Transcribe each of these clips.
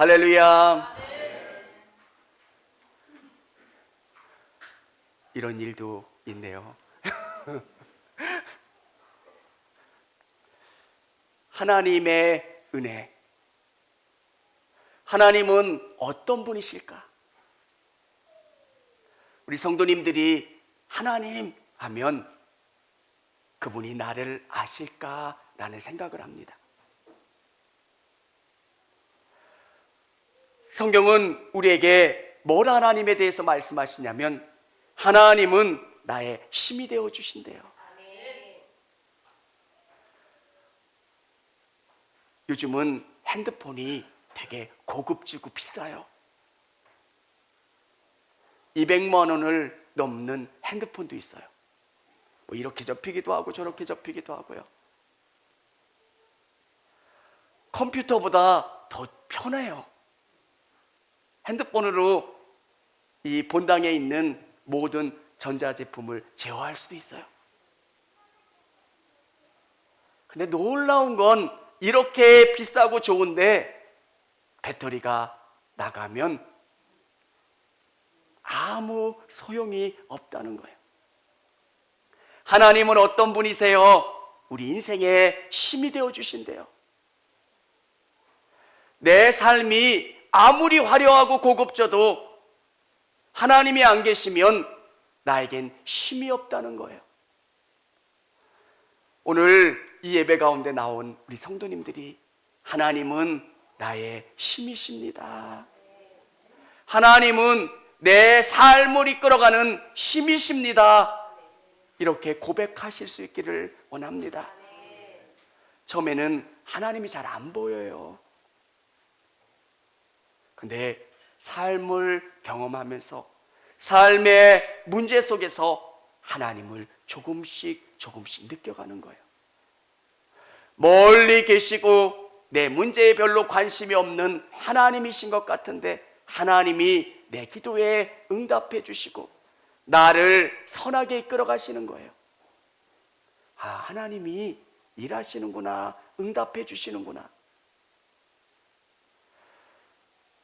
할렐루야. 이런 일도 있네요. 하나님의 은혜. 하나님은 어떤 분이실까? 우리 성도님들이 하나님 하면 그분이 나를 아실까라는 생각을 합니다. 성경은 우리에게 뭘 하나님에 대해서 말씀하시냐면 하나님은 나의 힘이 되어 주신대요. 요즘은 핸드폰이 되게 고급지고 비싸요. 200만 원을 넘는 핸드폰도 있어요. 뭐 이렇게 접히기도 하고 저렇게 접히기도 하고요. 컴퓨터보다 더 편해요. 핸드폰으로 이 본당에 있는 모든 전자제품을 제어할 수도 있어요. 근데 놀라운 건 이렇게 비싸고 좋은데 배터리가 나가면 아무 소용이 없다는 거예요. 하나님은 어떤 분이세요? 우리 인생에 힘이 되어 주신대요. 내 삶이 아무리 화려하고 고급져도 하나님이 안 계시면 나에겐 힘이 없다는 거예요. 오늘 이 예배 가운데 나온 우리 성도님들이 하나님은 나의 힘이십니다. 하나님은 내 삶을 이끌어가는 힘이십니다. 이렇게 고백하실 수 있기를 원합니다. 처음에는 하나님이 잘 안 보여요. 근데 삶을 경험하면서 삶의 문제 속에서 하나님을 조금씩 느껴가는 거예요. 멀리 계시고 내 문제에 별로 관심이 없는 하나님이신 것 같은데 하나님이 내 기도에 응답해 주시고 나를 선하게 이끌어 가시는 거예요. 아, 하나님이 일하시는구나, 응답해 주시는구나.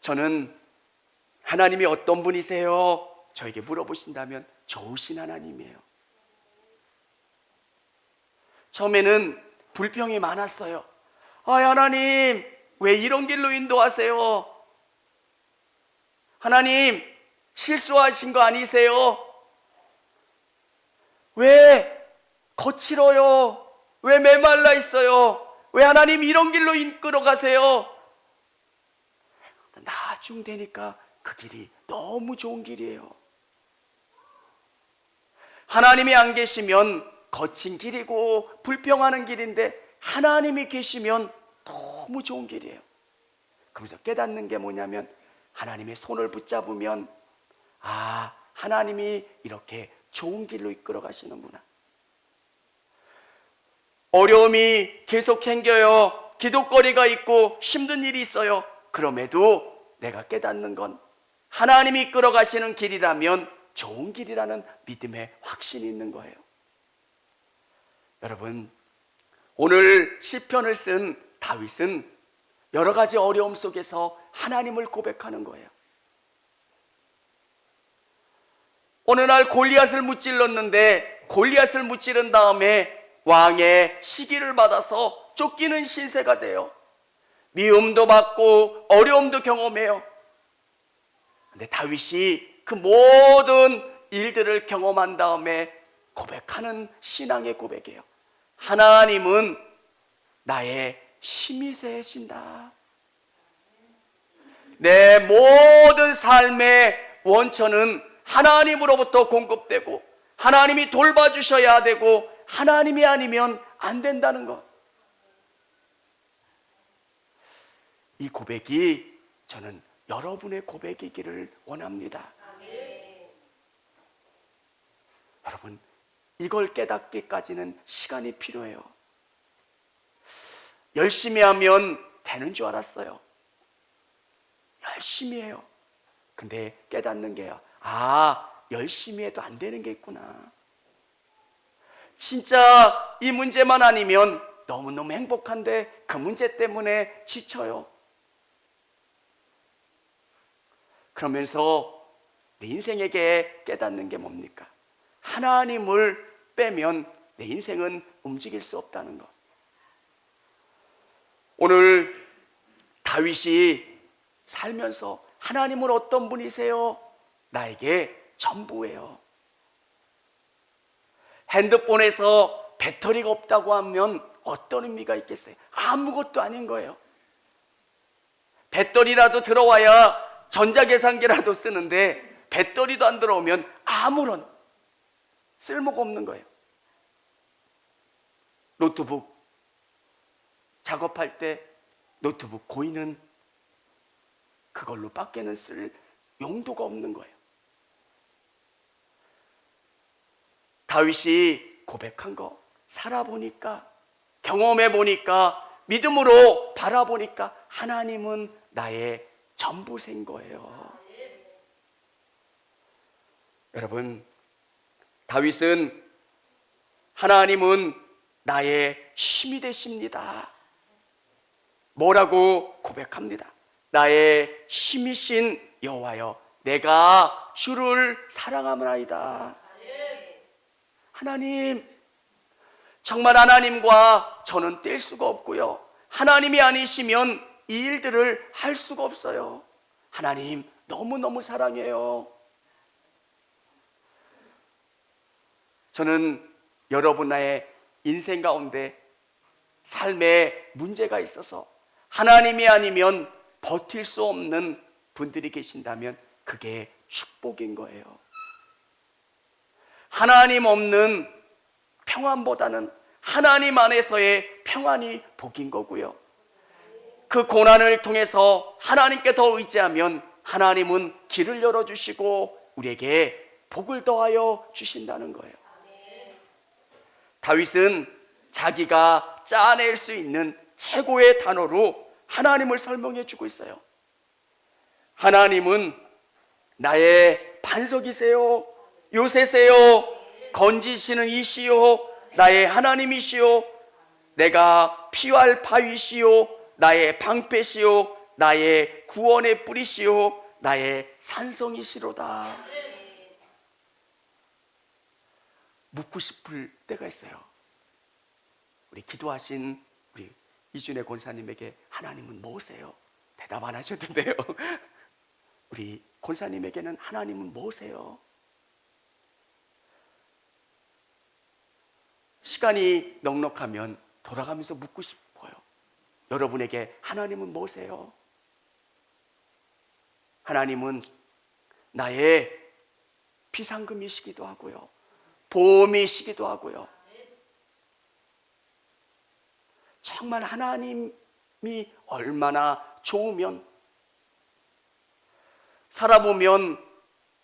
저는 하나님이 어떤 분이세요? 저에게 물어보신다면 좋으신 하나님이에요. 처음에는 불평이 많았어요. 아, 하나님 왜 이런 길로 인도하세요? 하나님 실수하신 거 아니세요? 왜 거칠어요? 왜 메말라 있어요? 왜 하나님 이런 길로 이끌어 가세요? 나중 되니까 그 길이 너무 좋은 길이에요. 하나님이 안 계시면 거친 길이고 불평하는 길인데 하나님이 계시면 너무 좋은 길이에요. 그러면서 깨닫는 게 뭐냐면 하나님의 손을 붙잡으면 아, 하나님이 이렇게 좋은 길로 이끌어 가시는구나. 어려움이 계속 생겨요. 기도거리가 있고 힘든 일이 있어요. 그럼에도 내가 깨닫는 건 하나님이 이끌어 가시는 길이라면 좋은 길이라는 믿음의 확신이 있는 거예요. 여러분, 오늘 시편을 쓴 다윗은 여러 가지 어려움 속에서 하나님을 고백하는 거예요. 어느 날 골리앗을 무찔렀는데 골리앗을 무찌른 다음에 왕의 시기를 받아서 쫓기는 신세가 돼요. 미움도 받고 어려움도 경험해요. 근데 다윗이 그 모든 일들을 경험한 다음에 고백하는 신앙의 고백이에요. 하나님은 나의 힘이 되신다. 내 모든 삶의 원천은 하나님으로부터 공급되고 하나님이 돌봐주셔야 되고 하나님이 아니면 안 된다는 것. 이 고백이 저는 여러분의 고백이기를 원합니다. 여러분, 이걸 깨닫기까지는 시간이 필요해요. 열심히 하면 되는 줄 알았어요. 열심히 해요. 근데 깨닫는 게요. 아, 열심히 해도 안 되는 게 있구나. 진짜 이 문제만 아니면 너무너무 행복한데 그 문제 때문에 지쳐요. 그러면서 내 인생에게 깨닫는 게 뭡니까? 하나님을 빼면 내 인생은 움직일 수 없다는 것. 오늘 다윗이 살면서 하나님은 어떤 분이세요? 나에게 전부예요. 핸드폰에서 배터리가 없다고 하면 어떤 의미가 있겠어요? 아무것도 아닌 거예요. 배터리라도 들어와야 전자계산기라도 쓰는데 배터리도 안 들어오면 아무런 쓸모가 없는 거예요. 노트북 작업할 때 노트북 고이는 그걸로 밖에는 쓸 용도가 없는 거예요. 다윗이 고백한 거 살아보니까, 경험해보니까, 믿음으로 바라보니까 하나님은 나의 전부생 거예요. 여러분, 다윗은 하나님은 나의 힘이 되십니다. 뭐라고 고백합니다. 나의 힘이신 여호와여, 내가 주를 사랑하나이다. 하나님, 정말 하나님과 저는 뗄 수가 없고요. 하나님이 아니시면 이 일들을 할 수가 없어요. 하나님, 너무너무 사랑해요. 저는 여러분의 인생 가운데 삶에 문제가 있어서 하나님이 아니면 버틸 수 없는 분들이 계신다면 그게 축복인 거예요. 하나님 없는 평안보다는 하나님 안에서의 평안이 복인 거고요. 그 고난을 통해서 하나님께 더 의지하면 하나님은 길을 열어주시고 우리에게 복을 더하여 주신다는 거예요. 다윗은 자기가 짜낼 수 있는 최고의 단어로 하나님을 설명해 주고 있어요. 하나님은 나의 반석이세요, 요새세요, 건지시는 이시요, 나의 하나님이시요, 내가 피할 바위시요, 나의 방패시요, 나의 구원의 뿌리시요, 나의 산성이시로다. 묻고 싶을 때가 있어요. 우리 기도하신 우리 이준혜 권사님에게 하나님은 뭐세요? 대답 안 하셨는데요. 우리 권사님에게는 하나님은 뭐세요? 시간이 넉넉하면 돌아가면서 묻고 싶어요. 여러분에게 하나님은 뭐세요? 하나님은 나의 비상금이시기도 하고요, 보험이시기도 하고요. 정말 하나님이 얼마나 좋으면, 살아보면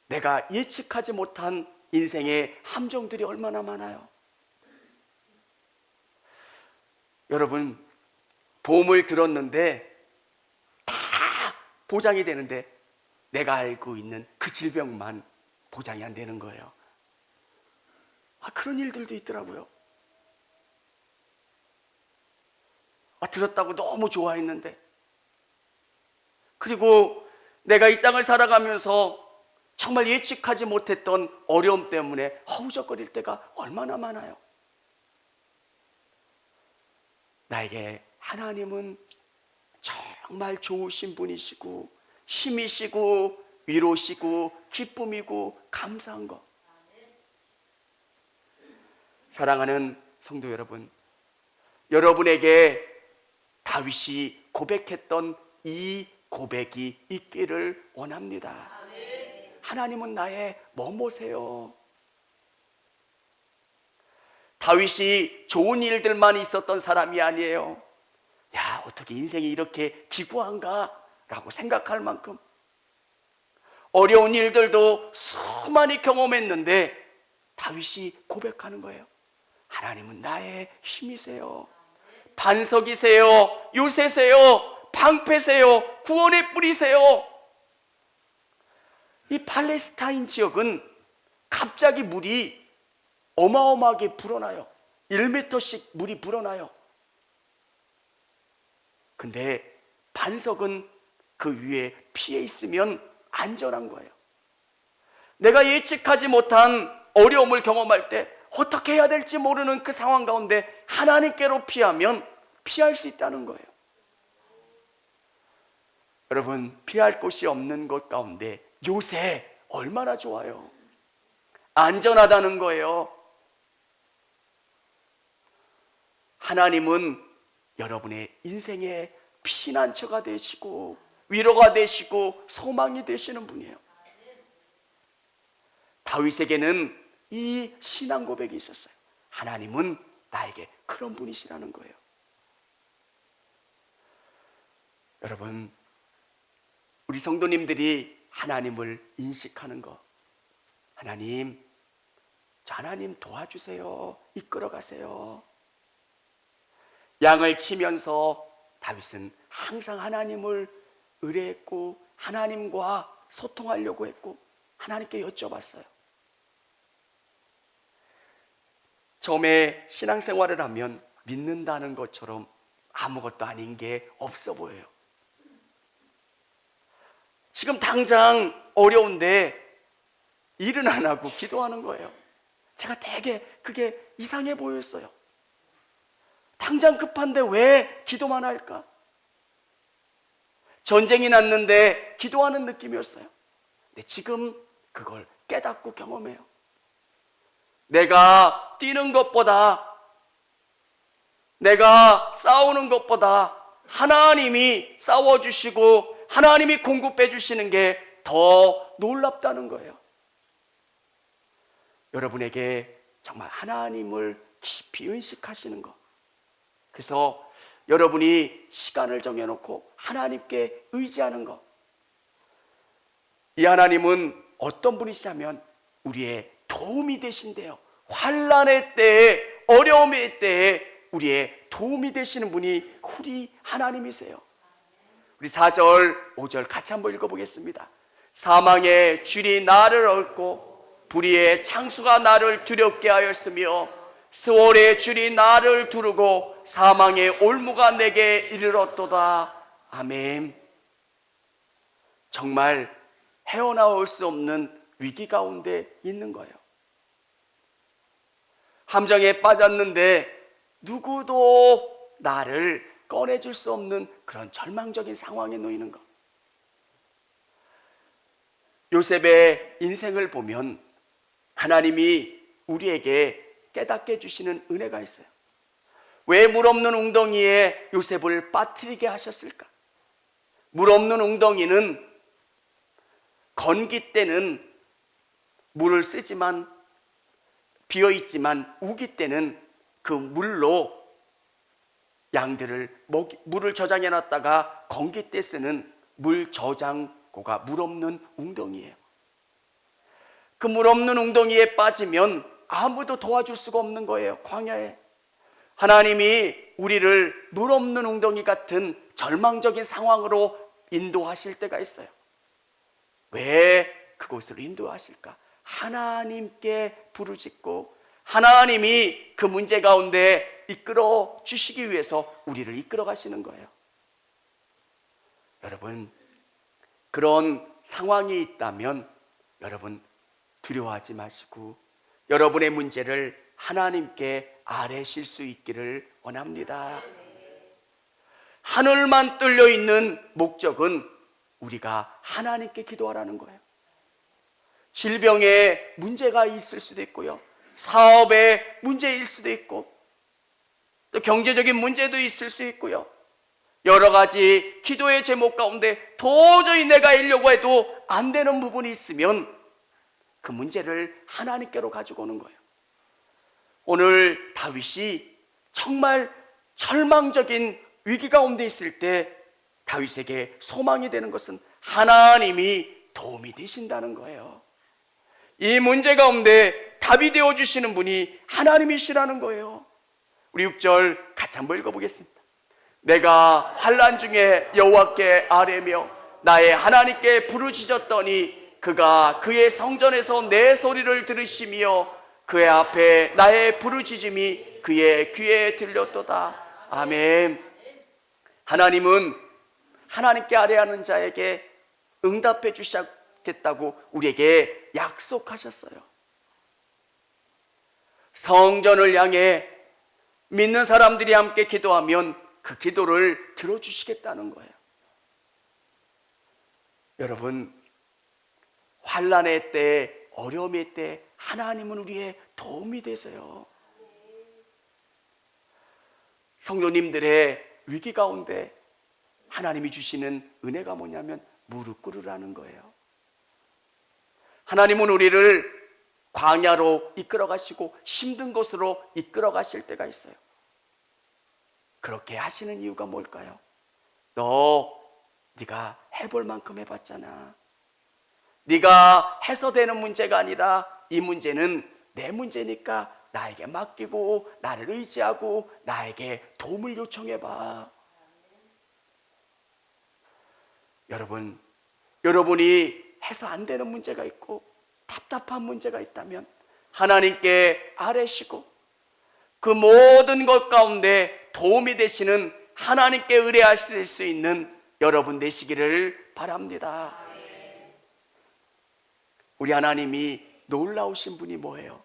내가 예측하지 못한 인생의 함정들이 얼마나 많아요. 여러분, 보험을 들었는데 다 보장이 되는데 내가 알고 있는 그 질병만 보장이 안 되는 거예요. 그런 일들도 있더라고요. 들었다고 너무 좋아했는데, 그리고 내가 이 땅을 살아가면서 정말 예측하지 못했던 어려움 때문에 허우적거릴 때가 얼마나 많아요. 나에게 하나님은 정말 좋으신 분이시고 힘이시고 위로시고 기쁨이고 감사한 것. 사랑하는 성도 여러분, 여러분에게 다윗이 고백했던 이 고백이 있기를 원합니다. 하나님은 나의 뭐뭐세요? 다윗이 좋은 일들만 있었던 사람이 아니에요. 야, 어떻게 인생이 이렇게 기구한가? 라고 생각할 만큼 어려운 일들도 수많이 경험했는데 다윗이 고백하는 거예요. 하나님은 나의 힘이세요, 반석이세요, 요새세요, 방패세요, 구원의 뿌리세요. 이 팔레스타인 지역은 갑자기 물이 어마어마하게 불어나요. 1m씩 물이 불어나요. 근데 반석은 그 위에 피해 있으면 안전한 거예요. 내가 예측하지 못한 어려움을 경험할 때 어떻게 해야 될지 모르는 그 상황 가운데 하나님께로 피하면 피할 수 있다는 거예요. 여러분, 피할 곳이 없는 것 가운데 요새 얼마나 좋아요. 안전하다는 거예요. 하나님은 여러분의 인생의 피난처가 되시고 위로가 되시고 소망이 되시는 분이에요. 다윗에게는 이 신앙 고백이 있었어요. 하나님은 나에게 그런 분이시라는 거예요. 여러분, 우리 성도님들이 하나님을 인식하는 것, 하나님, 저 하나님 도와주세요, 이끌어 가세요. 양을 치면서 다윗은 항상 하나님을 의뢰했고 하나님과 소통하려고 했고 하나님께 여쭤봤어요. 처음에 신앙생활을 하면 믿는다는 것처럼 아무것도 아닌 게 없어 보여요. 지금 당장 어려운데 일은 안 하고 기도하는 거예요. 제가 되게 그게 이상해 보였어요. 당장 급한데 왜 기도만 할까? 전쟁이 났는데 기도하는 느낌이었어요. 근데 지금 그걸 깨닫고 경험해요. 내가 뛰는 것보다, 내가 싸우는 것보다 하나님이 싸워주시고 하나님이 공급해 주시는 게 더 놀랍다는 거예요. 여러분에게 정말 하나님을 깊이 의식하시는 것, 그래서 여러분이 시간을 정해놓고 하나님께 의지하는 것, 이 하나님은 어떤 분이시냐면 우리의 도움이 되신대요. 환난의 때에, 어려움의 때에 우리의 도움이 되시는 분이 우리 하나님이세요. 우리 4절, 5절 같이 한번 읽어보겠습니다. 사망의 줄이 나를 얽고 불의의 창수가 나를 두렵게 하였으며 스월의 줄이 나를 두르고 사망의 올무가 내게 이르렀도다. 아멘. 정말 헤어나올 수 없는 위기 가운데 있는 거예요. 함정에 빠졌는데 누구도 나를 꺼내줄 수 없는 그런 절망적인 상황에 놓이는 것. 요셉의 인생을 보면 하나님이 우리에게 깨닫게 해주시는 은혜가 있어요. 왜 물 없는 웅덩이에 요셉을 빠뜨리게 하셨을까? 물 없는 웅덩이는 건기 때는 물을 쓰지만, 비어있지만 우기 때는 그 물로 양들을 물을 저장해 놨다가 건기 때 쓰는 물 저장고가 물 없는 웅덩이에요. 그 물 없는 웅덩이에 빠지면 아무도 도와줄 수가 없는 거예요. 광야에 하나님이 우리를 물 없는 웅덩이 같은 절망적인 상황으로 인도하실 때가 있어요. 왜 그곳을 인도하실까? 하나님께 부르짖고 하나님이 그 문제 가운데 이끌어 주시기 위해서 우리를 이끌어 가시는 거예요. 여러분, 그런 상황이 있다면 여러분 두려워하지 마시고 여러분의 문제를 하나님께 아뢰실 수 있기를 원합니다. 하늘만 뚫려 있는 목적은 우리가 하나님께 기도하라는 거예요. 질병에 문제가 있을 수도 있고요, 사업에 문제일 수도 있고, 또 경제적인 문제도 있을 수 있고요, 여러 가지 기도의 제목 가운데 도저히 내가 이려고 해도 안 되는 부분이 있으면 그 문제를 하나님께로 가지고 오는 거예요. 오늘 다윗이 정말 절망적인 위기 가운데 있을 때 다윗에게 소망이 되는 것은 하나님이 도움이 되신다는 거예요. 이 문제 가운데 답이 되어주시는 분이 하나님이시라는 거예요. 우리 6절 같이 한번 읽어보겠습니다. 내가 환난 중에 여호와께 아뢰며 나의 하나님께 부르짖었더니 그가 그의 성전에서 내 소리를 들으시며 그의 앞에 나의 부르짖음이 그의 귀에 들렸도다. 아멘. 하나님은 하나님께 아뢰하는 자에게 응답해 주시겠다고 우리에게 약속하셨어요. 성전을 향해 믿는 사람들이 함께 기도하면 그 기도를 들어주시겠다는 거예요. 여러분, 환난의 때, 어려움의 때 하나님은 우리의 도움이 되세요. 성도님들의 위기 가운데 하나님이 주시는 은혜가 뭐냐면 무릎 꿇으라는 거예요. 하나님은 우리를 광야로 이끌어 가시고 힘든 곳으로 이끌어 가실 때가 있어요. 그렇게 하시는 이유가 뭘까요? 네가 해볼 만큼 해봤잖아. 네가 해서 되는 문제가 아니라 이 문제는 내 문제니까 나에게 맡기고 나를 의지하고 나에게 도움을 요청해봐. 여러분이 해서 안 되는 문제가 있고 답답한 문제가 있다면 하나님께 아뢰시고 그 모든 것 가운데 도움이 되시는 하나님께 의뢰하실 수 있는 여러분 되시기를 바랍니다. 우리 하나님이 놀라우신 분이 뭐예요?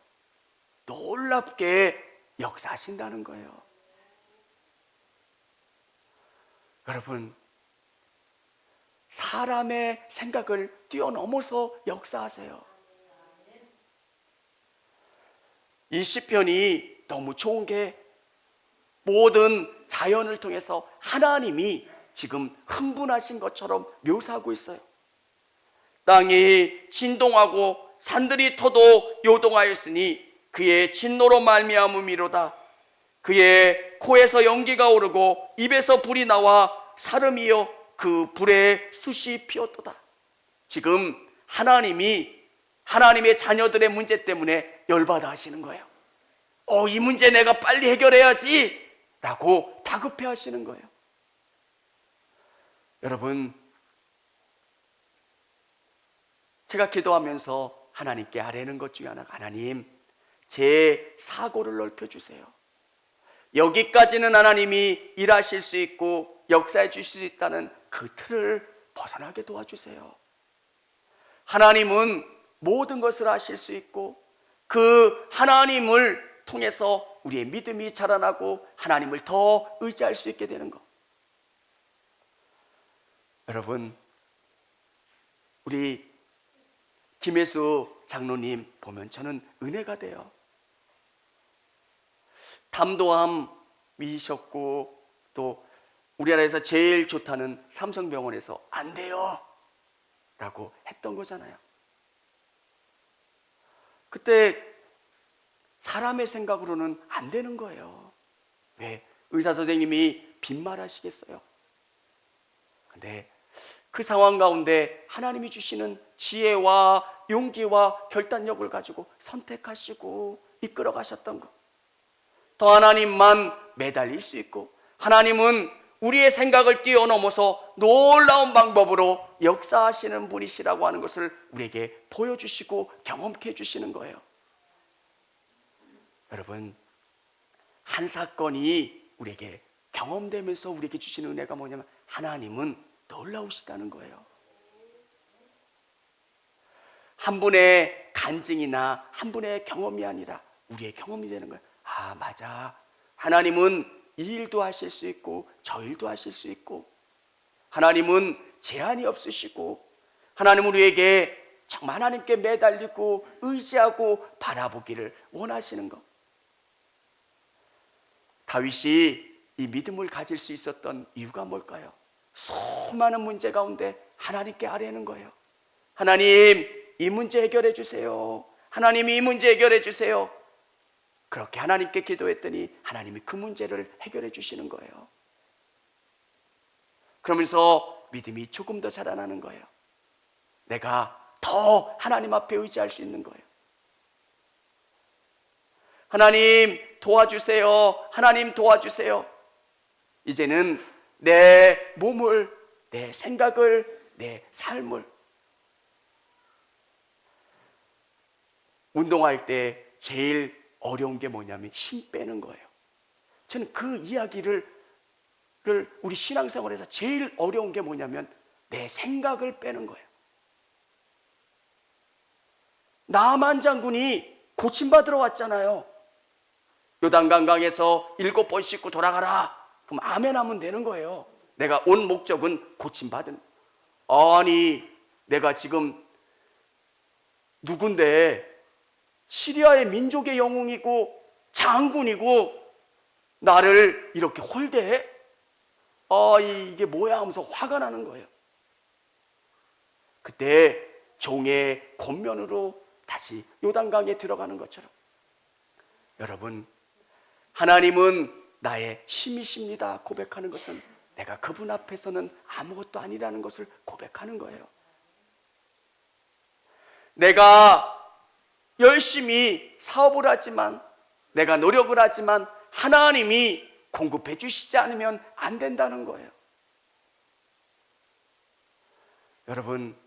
놀랍게 역사하신다는 거예요. 여러분, 사람의 생각을 뛰어넘어서 역사하세요. 이 시편이 너무 좋은 게 모든 자연을 통해서 하나님이 지금 흥분하신 것처럼 묘사하고 있어요. 땅이 진동하고 산들이 터도 요동하였으니 그의 진노로 말미암음이로다. 그의 코에서 연기가 오르고 입에서 불이 나와 사름이여 그 불에 숯이 피었도다. 지금 하나님이 하나님의 자녀들의 문제 때문에 열받아 하시는 거예요. 이 문제 내가 빨리 해결해야지 라고 다급해 하시는 거예요. 여러분, 제가 기도하면서 하나님께 아뢰는 것 중에 하나가 하나님, 제 사고를 넓혀주세요. 여기까지는 하나님이 일하실 수 있고 역사해 주실 수 있다는 그 틀을 벗어나게 도와주세요. 하나님은 모든 것을 하실 수 있고 그 하나님을 통해서 우리의 믿음이 자라나고 하나님을 더 의지할 수 있게 되는 것. 여러분, 우리 김혜수 장로님 보면 저는 은혜가 돼요. 담도암이셨고 또 우리나라에서 제일 좋다는 삼성병원에서 안 돼요 라고 했던 거잖아요. 그때 사람의 생각으로는 안 되는 거예요. 왜? 의사 선생님이 빈말하시겠어요? 근데 그 상황 가운데 하나님이 주시는 지혜와 용기와 결단력을 가지고 선택하시고 이끌어 가셨던 것. 더 하나님만 매달릴 수 있고 하나님은 우리의 생각을 뛰어넘어서 놀라운 방법으로 역사하시는 분이시라고 하는 것을 우리에게 보여주시고 경험케 해주시는 거예요. 여러분, 한 사건이 우리에게 경험되면서 우리에게 주시는 은혜가 뭐냐면 하나님은 놀라우시다는 거예요. 한 분의 간증이나 한 분의 경험이 아니라 우리의 경험이 되는 거예요. 아, 맞아. 하나님은 이 일도 하실 수 있고 저 일도 하실 수 있고 하나님은 제한이 없으시고 하나님은 우리에게 정말 하나님께 매달리고 의지하고 바라보기를 원하시는 것. 다윗이 이 믿음을 가질 수 있었던 이유가 뭘까요? 수많은 문제 가운데 하나님께 아뢰는 거예요. 하나님, 이 문제 해결해 주세요. 하나님, 이 문제 해결해 주세요. 그렇게 하나님께 기도했더니 하나님이 그 문제를 해결해 주시는 거예요. 그러면서 믿음이 조금 더 자라나는 거예요. 내가 더 하나님 앞에 의지할 수 있는 거예요. 하나님 도와주세요. 하나님 도와주세요. 이제는 내 몸을, 내 생각을, 내 삶을 운동할 때 제일 어려운 게 뭐냐면 힘 빼는 거예요. 저는 그 이야기를 우리 신앙생활에서 제일 어려운 게 뭐냐면 내 생각을 빼는 거예요. 나만 장군이 고침받으러 왔잖아요. 요단강강에서 7번 씻고 돌아가라. 그럼 아멘 하면 되는 거예요. 내가 온 목적은 고침받은. 아니 내가 지금 누군데 시리아의 민족의 영웅이고 장군이고 나를 이렇게 홀대해? 이게 뭐야 하면서 화가 나는 거예요. 그때 종의 권면으로 다시 요단강에 들어가는 것처럼 여러분, 하나님은 나의 힘이십니다 고백하는 것은 내가 그분 앞에서는 아무것도 아니라는 것을 고백하는 거예요. 내가 열심히 사업을 하지만, 내가 노력을 하지만 하나님이 공급해 주시지 않으면 안 된다는 거예요. 여러분,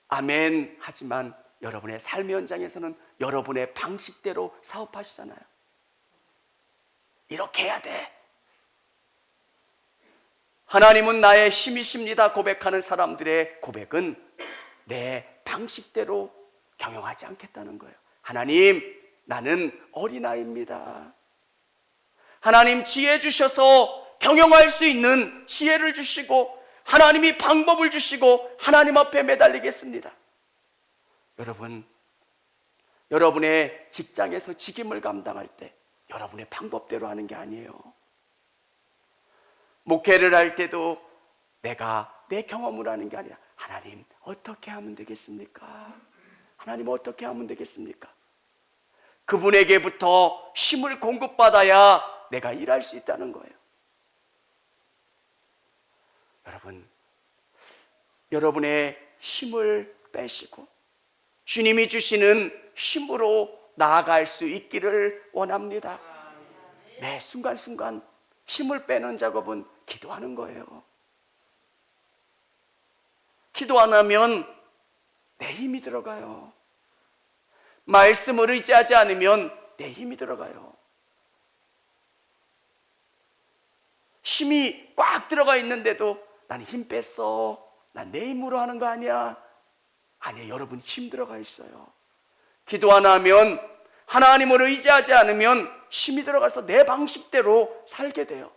아멘 하지만 여러분의 삶의 현장에서는 여러분의 방식대로 사업하시잖아요. 이렇게 해야 돼. 하나님은 나의 힘이십니다 고백하는 사람들의 고백은 내 방식대로 경영하지 않겠다는 거예요. 하나님, 나는 어린아이입니다. 하나님 지혜 주셔서 경영할 수 있는 지혜를 주시고 하나님이 방법을 주시고 하나님 앞에 매달리겠습니다. 여러분, 여러분의 직장에서 직임을 감당할 때 여러분의 방법대로 하는 게 아니에요. 목회를 할 때도 내가 내 경험을 하는 게 아니라 하나님 어떻게 하면 되겠습니까? 하나님 어떻게 하면 되겠습니까? 그분에게부터 힘을 공급받아야 내가 일할 수 있다는 거예요. 여러분, 여러분의 힘을 빼시고 주님이 주시는 힘으로 나아갈 수 있기를 원합니다. 매 순간순간 힘을 빼는 작업은 기도하는 거예요. 기도 안 하면 내 힘이 들어가요. 말씀을 의지하지 않으면 내 힘이 들어가요. 힘이 꽉 들어가 있는데도 나는 힘 뺐어. 난 내 힘으로 하는 거 아니야. 아니에요. 여러분 힘 들어가 있어요. 기도 안 하면, 하나님을 의지하지 않으면 힘이 들어가서 내 방식대로 살게 돼요.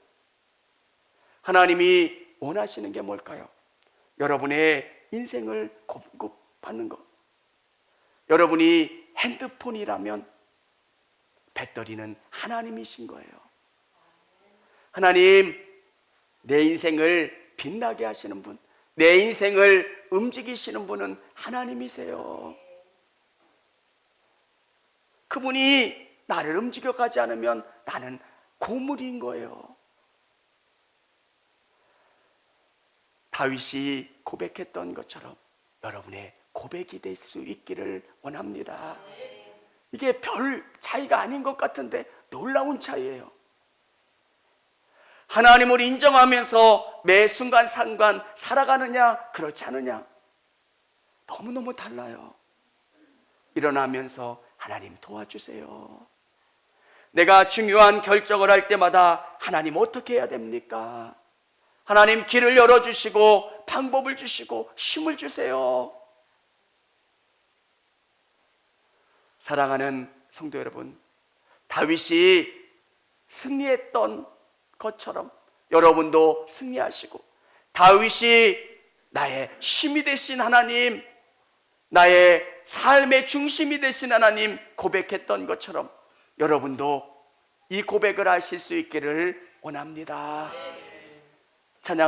하나님이 원하시는 게 뭘까요? 여러분의 인생을 공급받는 것. 여러분이 핸드폰이라면 배터리는 하나님이신 거예요. 하나님, 내 인생을 빛나게 하시는 분, 내 인생을 움직이시는 분은 하나님이세요. 그분이 나를 움직여가지 않으면 나는 고물인 거예요. 다윗이 고백했던 것처럼 여러분의 고백이 될 수 있기를 원합니다. 이게 별 차이가 아닌 것 같은데 놀라운 차이예요. 하나님을 인정하면서 매 순간순간 살아가느냐 그렇지 않느냐 너무너무 달라요. 일어나면서 하나님 도와주세요. 내가 중요한 결정을 할 때마다 하나님 어떻게 해야 됩니까? 하나님 길을 열어주시고 방법을 주시고 힘을 주세요. 사랑하는 성도 여러분, 다윗이 승리했던 것처럼 여러분도 승리하시고, 다윗이 나의 힘이 되신 하나님, 나의 삶의 중심이 되신 하나님 고백했던 것처럼 여러분도 이 고백을 하실 수 있기를 원합니다.